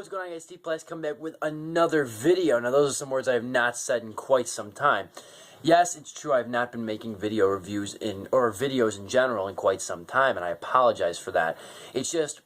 what's going on, guys? Steve Pulaski coming back with another video. Now, those are some words I have not said in quite some time. Yes, it's true, I have not been making video reviews or videos in general in quite some time, and I apologize for that. It's just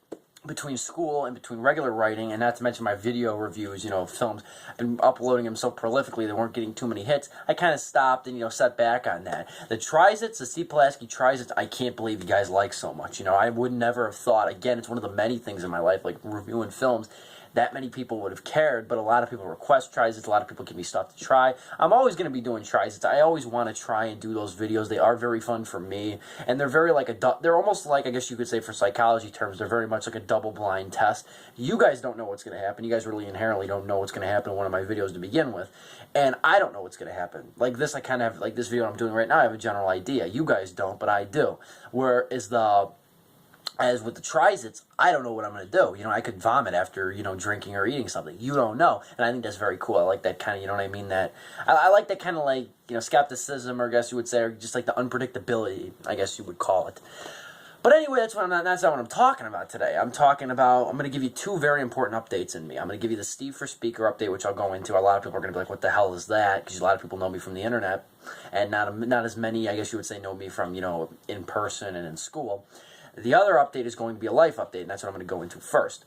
between school and between regular writing, and not to mention my video reviews, films, I've been uploading them so prolifically they weren't getting too many hits. I kind of stopped and, set back on that. The Trizits, the Steve Pulaski Trizits, I can't believe you guys like so much. I would never have thought, again, it's one of the many things in my life, like reviewing films, that many people would have cared, but a lot of people request Trizits, a lot of people give me stuff to try. I'm always going to be doing Trizits. I always want to try and do those videos. They are very fun for me, and they're very they're almost like, I guess you could say for psychology terms, they're very much like a double-blind test. You guys don't know what's going to happen. You guys really inherently don't know what's going to happen in one of my videos to begin with, and I don't know what's going to happen. Like this, I kind of have, like this video I'm doing right now, I have a general idea. You guys don't, but I do. As with the Trizits, I don't know what I'm going to do. I could vomit after, drinking or eating something. You don't know. And I think that's very cool. I like that kind of, you know what I mean? I like that kind of skepticism, or I guess you would say, or just like the unpredictability, I guess you would call it. But anyway, that's not what I'm talking about today. I'm going to give you two very important updates in me. I'm going to give you the Steve for Speaker update, which I'll go into. A lot of people are going to be like, what the hell is that? Because a lot of people know me from the internet. And not as many, I guess you would say, know me from, in person and in school. The other update is going to be a life update, and that's what I'm going to go into first.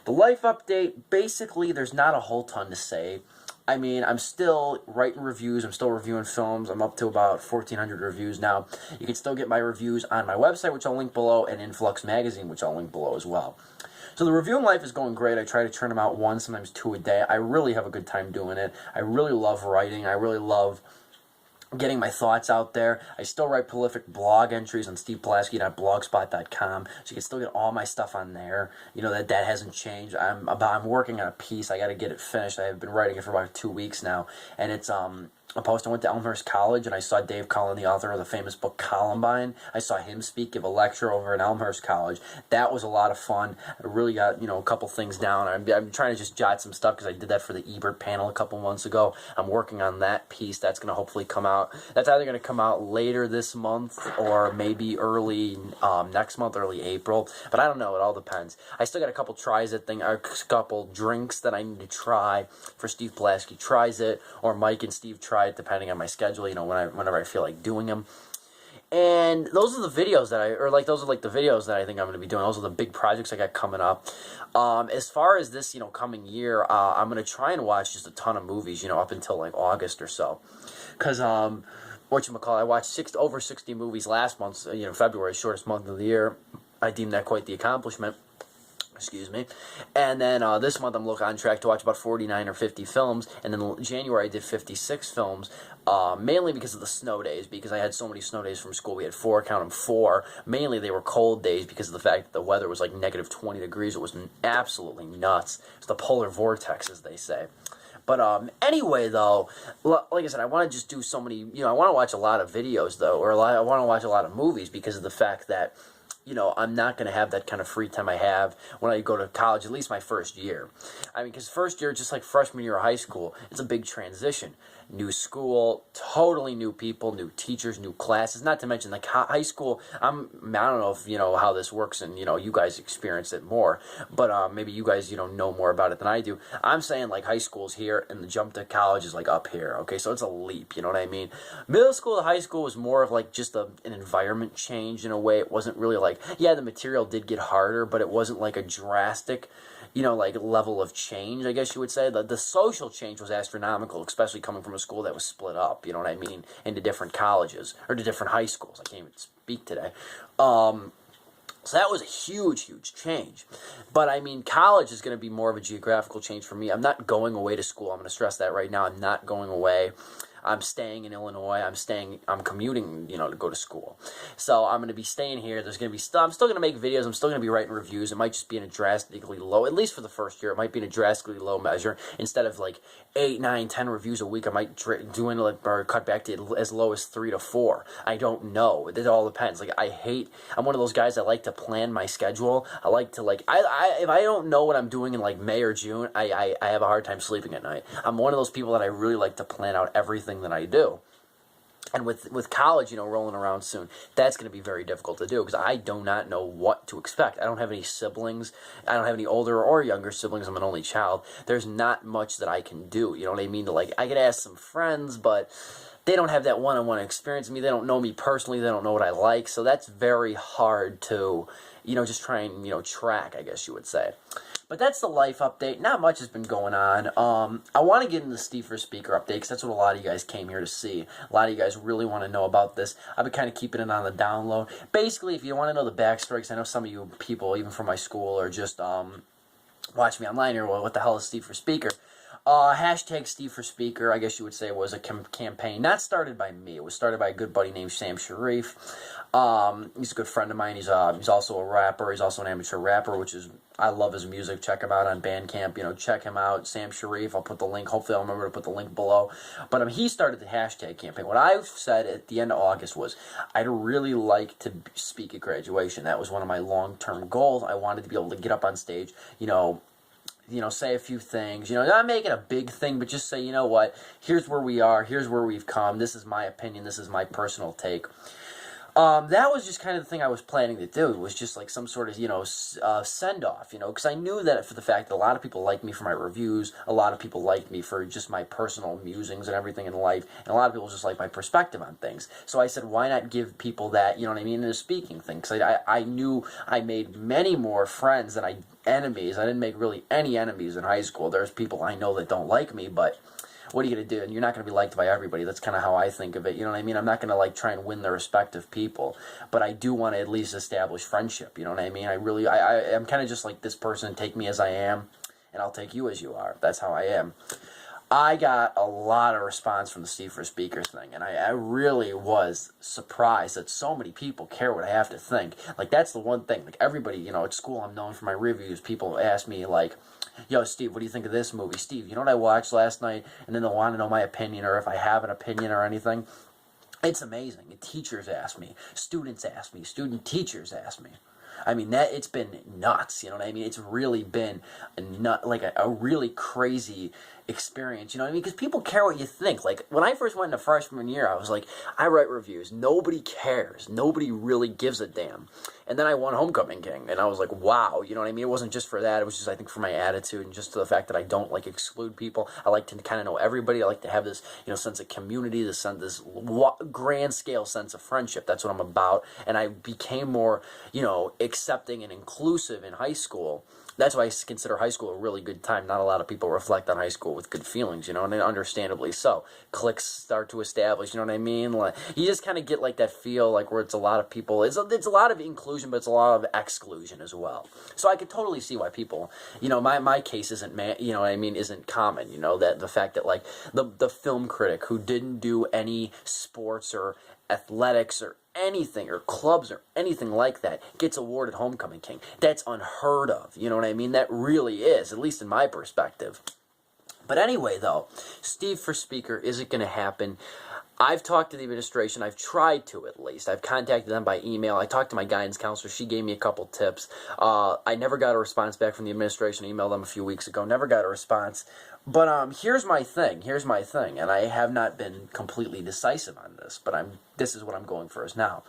The life update, basically, there's not a whole ton to say. I mean, I'm still writing reviews. I'm still reviewing films. I'm up to about 1,400 reviews now. You can still get my reviews on my website, which I'll link below, and Influx Magazine, which I'll link below as well. So the reviewing life is going great. I try to churn them out one, sometimes two a day. I really have a good time doing it. I really love writing. I really love getting my thoughts out there. I still write prolific blog entries on stevepulaski.blogspot.com, so you can still get all my stuff on there. That hasn't changed. I'm working on a piece. I got to get it finished. I've been writing it for about 2 weeks now, and it's a post. I went to Elmhurst College, and I saw Dave Cullen, the author of the famous book Columbine. I saw him give a lecture over at Elmhurst College. That was a lot of fun. I really got, a couple things down. I'm trying to just jot some stuff because I did that for the Ebert panel a couple months ago. I'm working on that piece. That's going to hopefully come out. That's either going to come out later this month or maybe early next month, early April. But I don't know. It all depends. I still got a couple a couple drinks that I need to try for Steve Pulaski Tries It, or Mike and Steve Try It, depending on my schedule, whenever I feel like doing them. And those are the videos the videos that I think I'm going to be doing. Those are the big projects I got coming up. As far as this, coming year, I'm going to try and watch just a ton of movies, up until like August or so. Because, I watched over 60 movies last month, February, shortest month of the year. I deem that quite the accomplishment. Excuse me. And then this month I'm on track to watch about 49 or 50 films. And then January I did 56 films, mainly because of the snow days, because I had so many snow days from school. We had count them four. Mainly they were cold days because of the fact that the weather was like negative 20 degrees. It was absolutely nuts. It's the polar vortex, as they say. But anyway, though, like I said, I want to just do so many, I want to watch a lot of videos, though, or I want to watch a lot of movies because of the fact that I'm not going to have that kind of free time I have when I go to college, at least my first year. I mean, because first year, just like freshman year of high school, it's a big transition. New school, totally new people, new teachers, new classes, not to mention like high school. I don't know if, how this works and, you guys experience it more, but maybe you guys, know more about it than I do. I'm saying like high school's here and the jump to college is like up here, okay? So it's a leap, you know what I mean? Middle school to high school was more of like just an environment change in a way. It wasn't really like, yeah, the material did get harder, but it wasn't like a drastic, level of change, I guess you would say. The social change was astronomical, especially coming from a school that was split up, you know what I mean, into different colleges, or to different high schools. I can't even speak today. So that was a huge, huge change. But, I mean, college is going to be more of a geographical change for me. I'm not going away to school. I'm going to stress that right now. I'm not going away. I'm staying in Illinois. I'm commuting, to go to school. So I'm going to be staying here. There's going to be stuff. I'm still going to make videos. I'm still going to be writing reviews. It might just be in a drastically low, at least for the first year, it might be in a drastically low measure. Instead of like 8, 9, 10 reviews a week, I might or cut back to as low as 3 to 4. I don't know. It all depends. I'm one of those guys that like to plan my schedule. I like to if I don't know what I'm doing in like May or June, I have a hard time sleeping at night. I'm one of those people that I really like to plan out everything that I do. And with college, rolling around soon, that's going to be very difficult to do because I do not know what to expect. I don't have any siblings. I don't have any older or younger siblings. I'm an only child. There's not much that I can do. You know what I mean? I could ask some friends, but they don't have that one-on-one experience with me. They don't know me personally. They don't know what I like. So that's very hard to, just try and, track, I guess you would say. But that's the life update. Not much has been going on. I want to get into the Steve for Speaker update because that's what a lot of you guys came here to see. A lot of you guys really want to know about this. I've been kind of keeping it on the download. Basically, if you want to know the backstory, because I know some of you people, even from my school, or just watch me online here, well, what the hell is Steve for Speaker? Hashtag Steve for Speaker, I guess you would say, was a campaign not started by me. It was started by a good buddy named Sam Sharif. He's a good friend of mine. He's also a rapper. He's also an amateur rapper, which is, I love his music. Check him out on Bandcamp. Check him out, Sam Sharif. I'll put the link. Hopefully I'll remember to put the link below. But he started the hashtag campaign. What I said at the end of August was, I'd really like to speak at graduation. That was one of my long-term goals. I wanted to be able to get up on stage, say a few things, not make it a big thing, but just say, you know what, here's where we are, here's where we've come, this is my opinion, this is my personal take. That was just kind of the thing I was planning to do. It was just like some sort of, send-off, because I knew that for the fact that a lot of people like me for my reviews, a lot of people like me for just my personal musings and everything in life, and a lot of people just like my perspective on things. So I said, why not give people that, in a speaking thing? Because I knew I made many more friends than enemies. I didn't make really any enemies in high school. There's people I know that don't like me, but what are you going to do? And you're not going to be liked by everybody. That's kind of how I think of it. You know what I mean? I'm not going to try and win the respect of people, but I do want to at least establish friendship. You know what I mean? I'm kind of just like this person. Take me as I am, and I'll take you as you are. That's how I am. I got a lot of response from the Steve for Speaker thing, and I really was surprised that so many people care what I have to think. That's the one thing. Everybody, at school, I'm known for my reviews. People ask me, yo, Steve, what do you think of this movie? Steve, you know what I watched last night? And then they'll want to know my opinion, or if I have an opinion or anything. It's amazing. Teachers ask me. Students ask me. Student teachers ask me. I mean, it's been nuts, you know what I mean? It's really been a really crazy experience, you know what I mean? Because people care what you think. When I first went into freshman year, I was like, I write reviews. Nobody cares. Nobody really gives a damn. And then I won Homecoming King, and I was like, wow, you know what I mean? It wasn't just for that. It was just, I think, for my attitude and just to the fact that I don't, exclude people. I like to kind of know everybody. I like to have this, sense of community, this grand-scale sense of friendship. That's what I'm about. And I became more, accepting and inclusive in high school. That's why I consider high school a really good time. Not a lot of people reflect on high school with good feelings, and understandably so. Cliques start to establish, you know what I mean? You just kind of get that feel where it's a lot of people. It's a lot of inclusion, but it's a lot of exclusion as well. So I could totally see why people, my case isn't, isn't common. That the fact that the film critic who didn't do any sports or athletics or anything, or clubs or anything like that, gets awarded Homecoming King. That's unheard of, you know what I mean? That really is, at least in my perspective. But anyway, though, Steve for Speaker isn't going to happen. I've talked to the administration. I've tried to, at least. I've contacted them by email. I talked to my guidance counselor. She gave me a couple tips. I never got a response back from the administration. I emailed them a few weeks ago. Never got a response. But here's my thing. And I have not been completely decisive on this, but this is what I'm going for is now.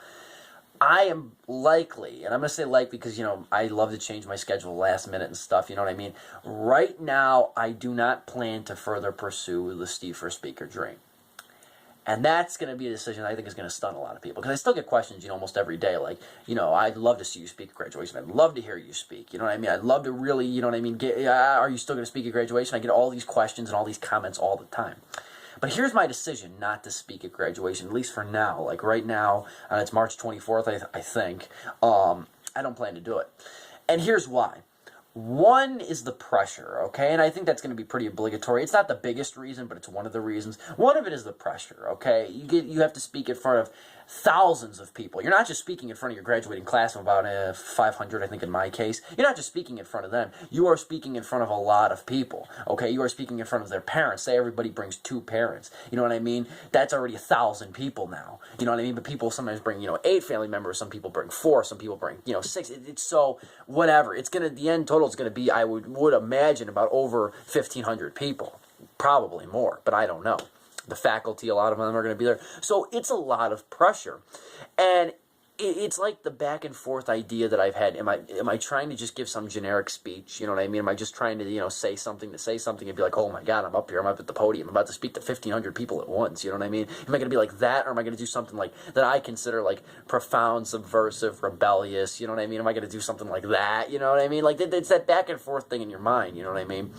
I am likely, and I'm going to say likely because, I love to change my schedule last minute and stuff, you know what I mean? Right now, I do not plan to further pursue the Steve for Speaker dream. And that's going to be a decision I think is going to stun a lot of people. Because I still get questions, almost every day. I'd love to see you speak at graduation. I'd love to hear you speak. You know what I mean? I'd love to really, you know what I mean? Are you still going to speak at graduation? I get all these questions and all these comments all the time. But here's my decision not to speak at graduation, at least for now. Right now, it's March 24th, I think. I don't plan to do it. And here's why. One is the pressure, okay? And I think that's going to be pretty obligatory. It's not the biggest reason, but it's one of the reasons. One of it is the pressure, okay? You have to speak in front of thousands of people. You're not just speaking in front of your graduating class of about 500, I think in my case. You're not just speaking in front of them. You are speaking in front of a lot of people, okay? You are speaking in front of their parents. Say everybody brings 2 parents. You know what I mean? That's already 1,000 people now. You know what I mean? But people sometimes bring, 8 family members. Some people bring 4. Some people bring, 6. It's so, whatever. It's going to, the end total is going to be, I would imagine, about over 1,500 people. Probably more, but I don't know. The faculty, a lot of them are going to be there. So it's a lot of pressure. And it's like the back and forth idea that I've had. Am I trying to just give some generic speech? You know what I mean? Am I just trying to, say something and be like, oh my God, I'm up here, I'm up at the podium, I'm about to speak to 1,500 people at once. You know what I mean? Am I going to be like that, or am I going to do something like that I consider like profound, subversive, rebellious? You know what I mean? Am I going to do something like that? You know what I mean? Like it's that back and forth thing in your mind. You know what I mean?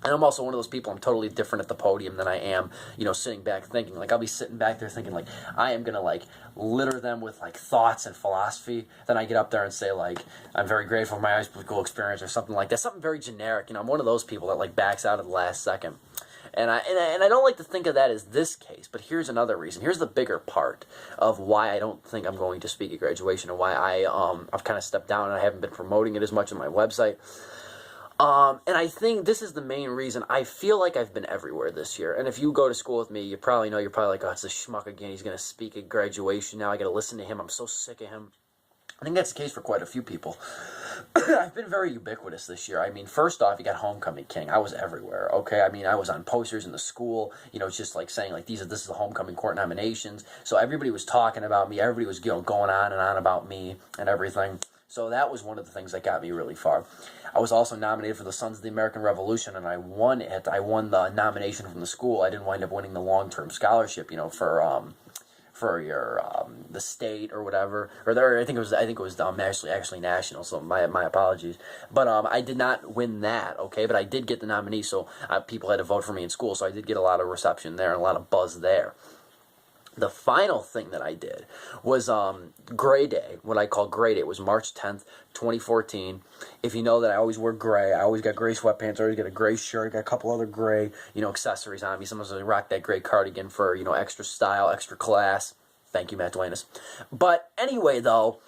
And I'm also one of those people, I'm totally different at the podium than I am, sitting back thinking. Like, I'll be sitting back there thinking, like, I am going to, like, litter them with, like, thoughts and philosophy. Then I get up there and say, like, I'm very grateful for my high school experience or something like that. Something very generic. I'm one of those people that, like, backs out at the last second. And I don't like to think of that as this case, but here's another reason. Here's the bigger part of why I don't think I'm going to speak at graduation, and why I've kind of stepped down and I haven't been promoting it as much on my website. And I think this is the main reason. I feel like I've been everywhere this year. And if you go to school with me, you probably know, you're probably like, oh, it's a schmuck again. He's going to speak at graduation now. I got to listen to him. I'm so sick of him. I think that's the case for quite a few people. I've been very ubiquitous this year. I mean, first off, you got Homecoming King. I was everywhere, okay? I mean, I was on posters in the school, it's just like saying, like, this is the Homecoming Court nominations. So everybody was talking about me. Everybody was, going on and on about me and everything. So that was one of the things that got me really far. I was also nominated for the Sons of the American Revolution, and I won it. I won the nomination from the school. I didn't wind up winning the long-term scholarship, for your the state or whatever. I think it was actually national. So my apologies. But I did not win that. Okay, but I did get the nominee. So people had to vote for me in school. So I did get a lot of reception there and a lot of buzz there. The final thing that I did was Gray Day, what I call Gray Day. It was March 10th, 2014. If you know that I always wear gray, I always got gray sweatpants, I always got a gray shirt, I got a couple other gray, accessories on me. Sometimes I rock that gray cardigan for, extra style, extra class. Thank you, Matt Duenas. But anyway, though,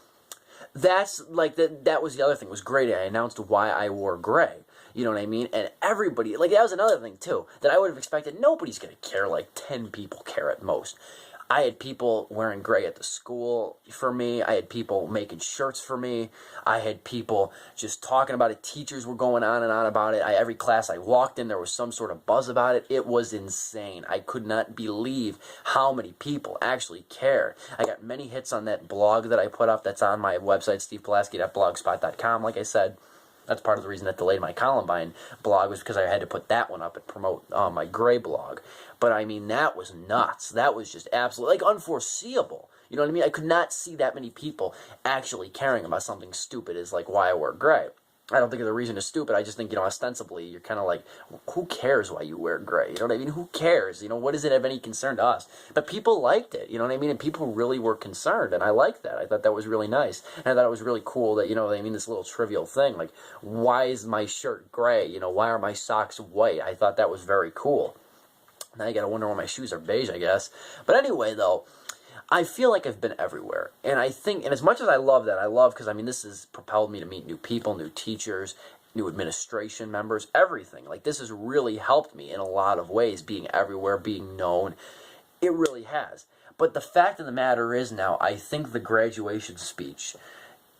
that's like that was the other thing, was Gray Day. I announced why I wore gray. You know what I mean? And everybody, like, that was another thing, too, that I would have expected. Nobody's going to care. Like, 10 people care at most. I had people wearing gray at the school for me. I had people making shirts for me. I had people just talking about it. Teachers were going on and on about it. Every class I walked in, there was some sort of buzz about it. It was insane. I could not believe how many people actually cared. I got many hits on that blog that I put up that's on my website, stevepulaski.blogspot.com, like I said. That's part of the reason that delayed my Columbine blog, was because I had to put that one up and promote my gray blog. But, I mean, that was nuts. That was just absolutely, like, unforeseeable. You know what I mean? I could not see that many people actually caring about something stupid as, like, why I wear gray. I don't think the reason is stupid. I just think, ostensibly, you're kind of like, who cares why you wear gray? You know what I mean? Who cares? What does it have any concern to us? But people liked it, you know what I mean? And people really were concerned, and I liked that. I thought that was really nice. And I thought it was really cool that, this little trivial thing, like, why is my shirt gray? Why are my socks white? I thought that was very cool. Now you gotta wonder why my shoes are beige, I guess. But anyway, though, I feel like I've been everywhere. And I think, and as much as I love that, because, this has propelled me to meet new people, new teachers, new administration members, everything. Like, this has really helped me in a lot of ways, being everywhere, being known. It really has. But the fact of the matter is now, I think the graduation speech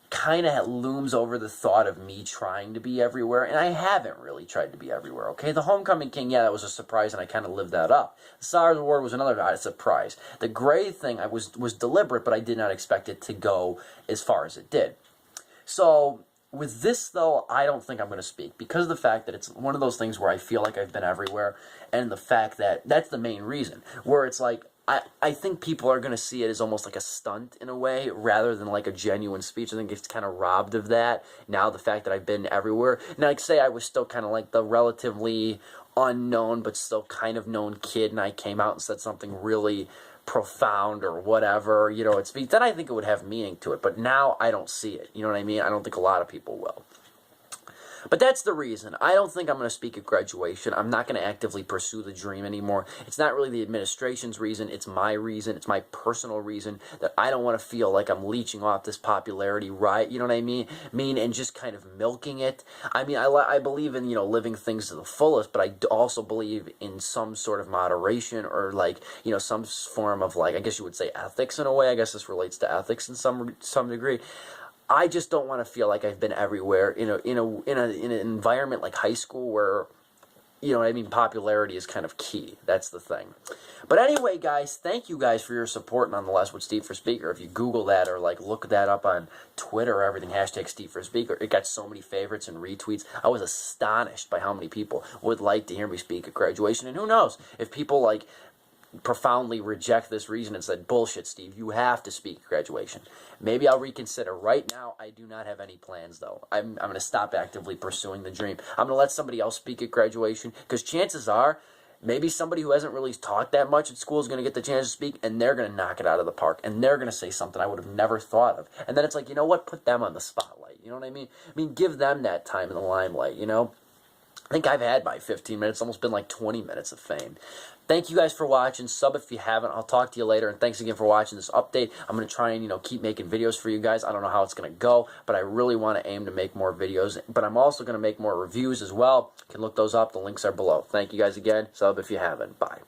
kind of looms over the thought of me trying to be everywhere, and I haven't really tried to be everywhere, okay? The Homecoming King, yeah, that was a surprise, and I kind of lived that up. The SARS Award was another surprise. The gray thing was deliberate, but I did not expect it to go as far as it did. So, with this, though, I don't think I'm going to speak, because of the fact that it's one of those things where I feel like I've been everywhere, and the fact that that's the main reason, where it's like, I think people are going to see it as almost like a stunt in a way, rather than like a genuine speech. I think it's kind of robbed of that. Now, the fact that I've been everywhere. Now, like, say I was still kind of like the relatively unknown, but still kind of known kid, and I came out and said something really profound or whatever, then I think it would have meaning to it. But now I don't see it. You know what I mean? I don't think a lot of people will. But that's the reason. I don't think I'm going to speak at graduation. I'm not going to actively pursue the dream anymore. It's not really the administration's reason. It's my reason. It's my personal reason that I don't want to feel like I'm leeching off this popularity, right? You know what I mean? And just kind of milking it. I mean, I believe in, living things to the fullest, but I also believe in some sort of moderation, or like, some form of, like, I guess you would say ethics in a way. I guess this relates to ethics in some degree. I just don't want to feel like I've been everywhere in an environment like high school, where you know what I mean, popularity is kind of key. That's the thing. But anyway, guys, thank you guys for your support nonetheless with Steve for Speaker. If you Google that or like look that up on Twitter or everything, hashtag Steve for Speaker, it got so many favorites and retweets. I was astonished by how many people would like to hear me speak at graduation. And who knows, if people like profoundly reject this reason and said, bullshit, Steve, you have to speak at graduation, maybe I'll reconsider. Right now, I do not have any plans, though. I'm going to stop actively pursuing the dream. I'm going to let somebody else speak at graduation, because chances are, maybe somebody who hasn't really talked that much at school is going to get the chance to speak, and they're going to knock it out of the park, and they're going to say something I would have never thought of. And then it's like, you know what? Put them on the spotlight. You know what I mean? I mean, give them that time in the limelight, you know? I think I've had my 15 minutes, almost been like 20 minutes of fame. Thank you guys for watching. Sub if you haven't. I'll talk to you later. And thanks again for watching this update. I'm going to try and, you know, keep making videos for you guys. I don't know how it's going to go, but I really want to aim to make more videos. But I'm also going to make more reviews as well. You can look those up. The links are below. Thank you guys again. Sub if you haven't. Bye.